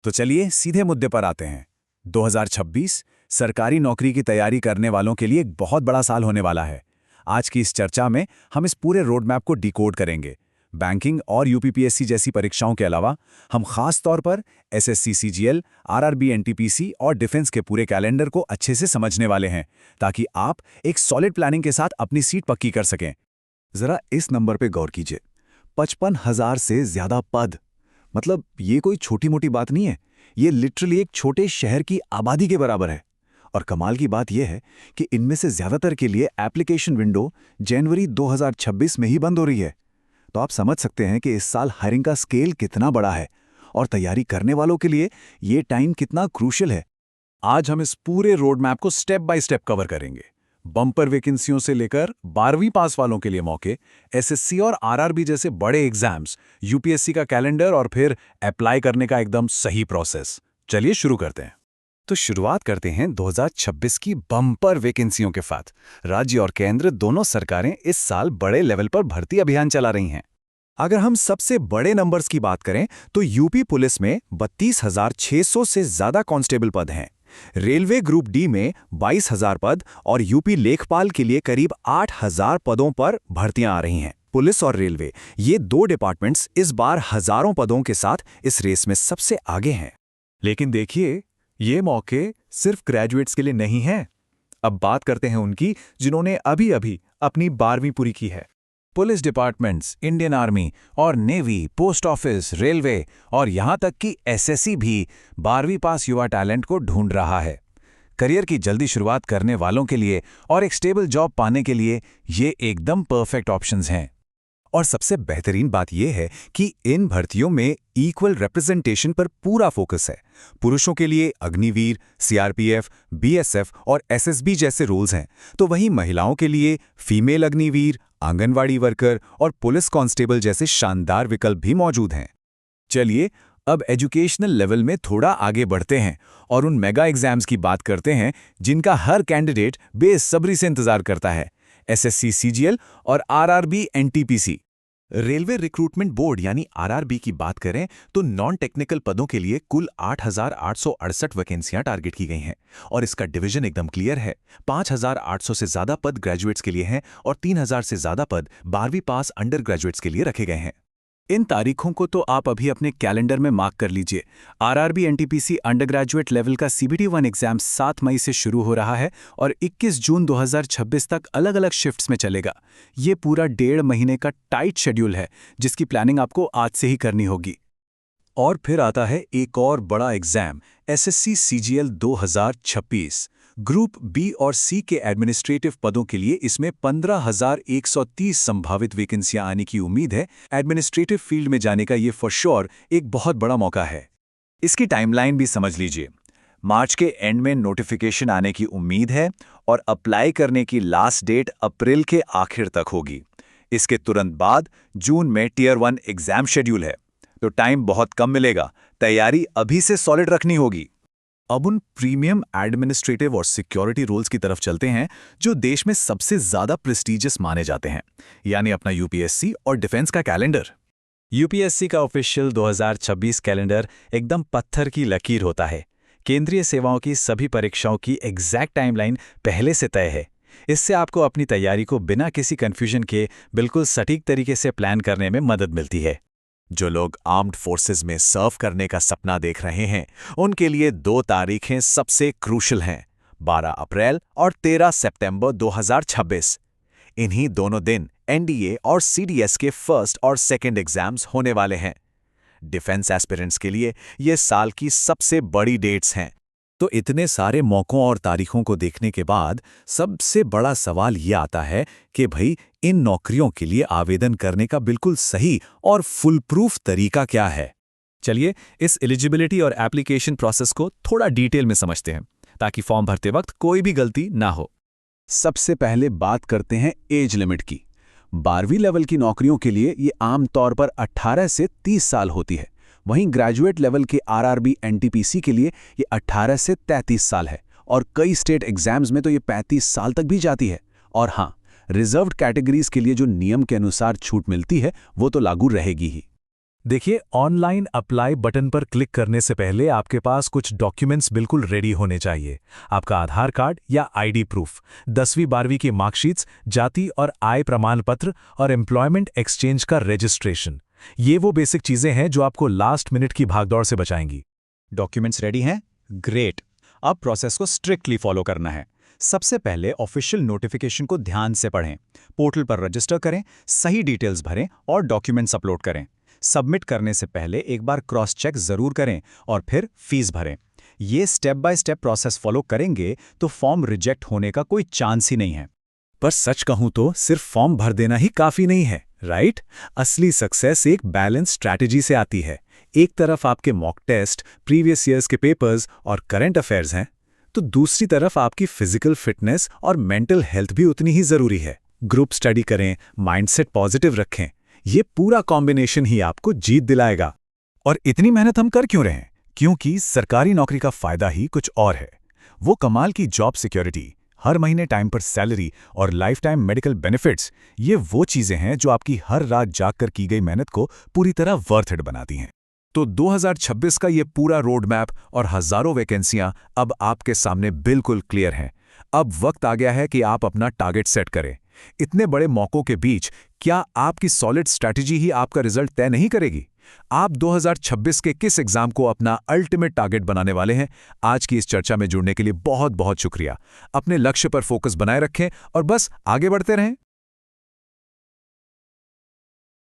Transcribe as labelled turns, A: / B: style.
A: तो चलिए सीधे मुद्दे पर आते हैं। 2026 सरकारी नौकरी की तैयारी करने वालों के लिए एक बहुत बड़ा साल होने वाला है। आज की इस चर्चा में हम इस पूरे रोड मैप को डिकोड करेंगे। बैंकिंग और यूपीपीएससी जैसी परीक्षाओं के अलावा हम खास तौर पर एसएससी सीजीएल, आरआरबी एनटीपीसी और डिफेंस के पूरे कैलेंडर को अच्छे से समझने वाले हैं, ताकि आप एक सॉलिड प्लानिंग के साथ अपनी सीट पक्की कर सकें।
B: जरा इस नंबर पे गौर कीजिए। 55,000 से ज्यादा पद। मतलब ये कोई छोटी मोटी बात नहीं है। ये लिटरली एक छोटे शहर की आबादी के बराबर है। और कमाल की बात यह है कि इनमें से ज्यादातर के लिए एप्लीकेशन विंडो जनवरी 2026 में ही बंद हो रही है। तो आप समझ सकते हैं कि इस साल हायरिंग का स्केल कितना बड़ा है और तैयारी करने वालों के लिए ये टाइम कितना क्रूशियल है।
A: आज हम इस पूरे रोड मैप को स्टेप बाय स्टेप कवर करेंगे। बम्पर वैकेंसियों से लेकर 12वीं पास वालों के लिए मौके, एसएससी और आरआरबी जैसे बड़े एग्जाम्स, यूपीएससी का कैलेंडर और फिर अप्लाई करने का एकदम सही प्रोसेस। चलिए शुरू करते हैं।
B: तो शुरुआत करते हैं 2026 की बम्पर वैकेंसियों के साथ। राज्य और केंद्र दोनों सरकारें इस साल बड़े लेवल पर भर्ती अभियान चला रही हैं। अगर हम सबसे बड़े नंबर्स की बात करें तो यूपी पुलिस में 32,600 से ज्यादा कांस्टेबल पद हैं। रेलवे ग्रुप डी में 22,000 पद और यूपी लेखपाल के लिए करीब 8,000 पदों पर भर्तियां आ रही हैं। पुलिस और रेलवे, ये दो डिपार्टमेंट्स इस बार हजारों पदों के साथ इस रेस में सबसे आगे हैं।
A: लेकिन देखिए, ये मौके सिर्फ ग्रेजुएट्स के लिए नहीं हैं। अब बात करते हैं उनकी जिन्होंने अभी अभी अपनी 12वीं पूरी की है। पुलिस डिपार्टमेंट्स, इंडियन आर्मी और नेवी, पोस्ट ऑफिस, रेलवे और यहाँ तक कि एसएससी भी 12वीं पास युवा टैलेंट को ढूंढ रहा है। करियर की जल्दी शुरुआत करने वालों के लिए और एक स्टेबल जॉब पाने के लिए ये एकदम परफेक्ट ऑप्शंस हैं।
B: और सबसे बेहतरीन बात यह है कि इन भर्तियों में इक्वल रिप्रेजेंटेशन पर पूरा फोकस है। पुरुषों के लिए अग्निवीर, सीआरपीएफ, बीएसएफ और एसएसबी जैसे रोल्स हैं, तो वहीं महिलाओं के लिए फीमेल अग्निवीर, आंगनवाड़ी वर्कर और पुलिस कांस्टेबल जैसे शानदार विकल्प भी मौजूद हैं।
A: चलिए अब एजुकेशनल लेवल में थोड़ा आगे बढ़ते हैं और उन मेगा एग्जाम्स की बात करते हैं जिनका हर कैंडिडेट बेसब्री से इंतजार करता है। एसएससी सीजीएल और RRB NTPC.
C: Railway recruitment board यानी आरआरबी की बात करें तो नॉन टेक्निकल पदों के लिए कुल 8,868 वैकेंसियां टारगेट की गई हैं और इसका डिवीजन एकदम क्लियर है। 5,800 से ज्यादा पद ग्रेजुएट्स के लिए हैं और 3,000 से ज्यादा पद 12वीं पास अंडर ग्रेजुएट्स के लिए रखे गए हैं।
A: इन तारीखों को तो आप अभी अपने कैलेंडर में मार्क कर लीजिए। आरआरबी एनटीपीसी अंडरग्रेजुएट लेवल का सीबीटी-1 एग्जाम 7 मई से शुरू हो रहा है और 21 जून 2026 तक अलग अलग शिफ्ट्स में चलेगा। ये पूरा 1.5 महीने का टाइट शेड्यूल है जिसकी प्लानिंग आपको आज से ही करनी होगी।
B: और फिर आता है एक और बड़ा exam, SSC CGL 2026। Group B और सी के एडमिनिस्ट्रेटिव पदों के लिए इसमें 15,130 संभावित वैकेंसियां आने की उम्मीद है। एडमिनिस्ट्रेटिव फील्ड में जाने का ये फॉर श्योर एक बहुत बड़ा मौका है। इसकी टाइमलाइन भी समझ लीजिए। मार्च के एंड में नोटिफिकेशन आने की उम्मीद है और अप्लाई करने की लास्ट डेट अप्रैल के आखिर तक होगी। इसके तुरंत बाद जून में टियर 1 एग्जाम शेड्यूल है, तो टाइम बहुत कम मिलेगा। तैयारी अभी से सॉलिड रखनी होगी।
A: अब उन प्रीमियम एडमिनिस्ट्रेटिव और सिक्योरिटी रोल्स की तरफ चलते हैं जो देश में सबसे ज्यादा प्रेस्टीजियस माने जाते हैं, यानी अपना यूपीएससी और डिफेंस का कैलेंडर। यूपीएससी का ऑफिशियल 2026 कैलेंडर एकदम पत्थर की लकीर होता है। केंद्रीय सेवाओं की सभी परीक्षाओं की एग्जैक्ट टाइमलाइन पहले से तय है। इससे आपको अपनी तैयारी को बिना किसी कंफ्यूजन के बिल्कुल सटीक तरीके से प्लान करने में मदद मिलती है।
C: जो लोग आर्म्ड फोर्सेस में सर्व करने का सपना देख रहे हैं, उनके लिए 2 तारीखें सबसे क्रूशियल हैं, 12 अप्रैल और 13 सितंबर 2026। इन्हीं दोनों दिन एनडीए और सीडीएस के फर्स्ट और सेकंड एग्जाम्स होने वाले हैं। डिफेंस एस्पिरेंट्स के लिए ये साल की सबसे बड़ी डेट्स हैं।
B: तो इतने सारे मौकों और तारीखों को देखने के बाद सबसे बड़ा सवाल ये आता है कि भाई इन नौकरियों के लिए आवेदन करने का बिल्कुल सही और फुल प्रूफ तरीका क्या है।
A: चलिए इस एलिजिबिलिटी और एप्लीकेशन प्रोसेस को थोड़ा डिटेल में समझते हैं ताकि फॉर्म भरते वक्त कोई भी गलती ना हो।
B: सबसे पहले बात करते हैं एज लिमिट की। 12वीं लेवल की नौकरियों के लिए ये आमतौर पर 18 से 30 साल होती है। वहीं ग्रेजुएट लेवल के आरआरबी एनटीपीसी के लिए ये 18 से 33 साल है और कई स्टेट एग्जाम्स में तो ये 35 साल तक भी जाती है। और हाँ, रिजर्व्ड कैटेगरीज के लिए जो नियम के अनुसार छूट मिलती है वो तो लागू रहेगी ही। देखिए, ऑनलाइन अप्लाई बटन पर क्लिक करने से पहले आपके पास कुछ डॉक्यूमेंट्स बिल्कुल रेडी होने चाहिए। आपका आधार कार्ड या आईडी प्रूफ, 10वीं-12वीं की मार्कशीट्स, जाति और आय प्रमाण पत्र और एम्प्लॉयमेंट एक्सचेंज का रजिस्ट्रेशन। ये वो बेसिक चीजें हैं जो आपको लास्ट मिनट की भागदौड़ से बचाएंगी।
D: डॉक्यूमेंट्स रेडी हैं? ग्रेट। अब प्रोसेस को स्ट्रिक्टली फॉलो करना है। सबसे पहले ऑफिशियल नोटिफिकेशन को ध्यान से पढ़ें, पोर्टल पर रजिस्टर करें, सही डिटेल्स भरें और डॉक्यूमेंट्स अपलोड करें। सबमिट करने से पहले एक बार क्रॉस चेक जरूर करें और फिर फीस भरें। ये step by step process follow करेंगे तो फॉर्म रिजेक्ट होने का कोई चांस ही नहीं है।
B: पर सच कहूं तो सिर्फ फॉर्म भर देना ही काफी नहीं है, राइट? असली सक्सेस एक बैलेंस स्ट्रैटेजी से आती है। एक तरफ आपके मॉक टेस्ट, प्रीवियस ईयर्स के पेपर्स और करंट अफेयर्स हैं, तो दूसरी तरफ आपकी फिजिकल फिटनेस और मेंटल हेल्थ भी उतनी ही जरूरी है। ग्रुप स्टडी करें, माइंडसेट पॉजिटिव रखें, ये पूरा कॉम्बिनेशन ही आपको जीत दिलाएगा।
A: और इतनी मेहनत हम कर क्यों रहे हैं? क्योंकि सरकारी नौकरी का फायदा ही कुछ और है। वो कमाल की जॉब सिक्योरिटी, हर महीने टाइम पर सैलरी और लाइफ टाइम मेडिकल बेनिफिट्स, ये वो चीजें हैं जो आपकी हर रात जागकर की गई मेहनत को पूरी तरह वर्थ इट बनाती हैं। तो 2026 का ये पूरा रोड मैप और हजारों वैकेंसियां अब आपके सामने बिल्कुल क्लियर हैं। अब वक्त आ गया है कि आप अपना टारगेट सेट करें। इतने बड़े मौकों के बीच क्या आपकी सॉलिड स्ट्रैटेजी ही आपका रिजल्ट तय नहीं करेगी? आप 2026 के किस एग्जाम को अपना अल्टीमेट टारगेट बनाने वाले हैं? आज की इस चर्चा में जुड़ने के लिए बहुत बहुत शुक्रिया। अपने लक्ष्य पर फोकस बनाए रखें और बस आगे बढ़ते रहें।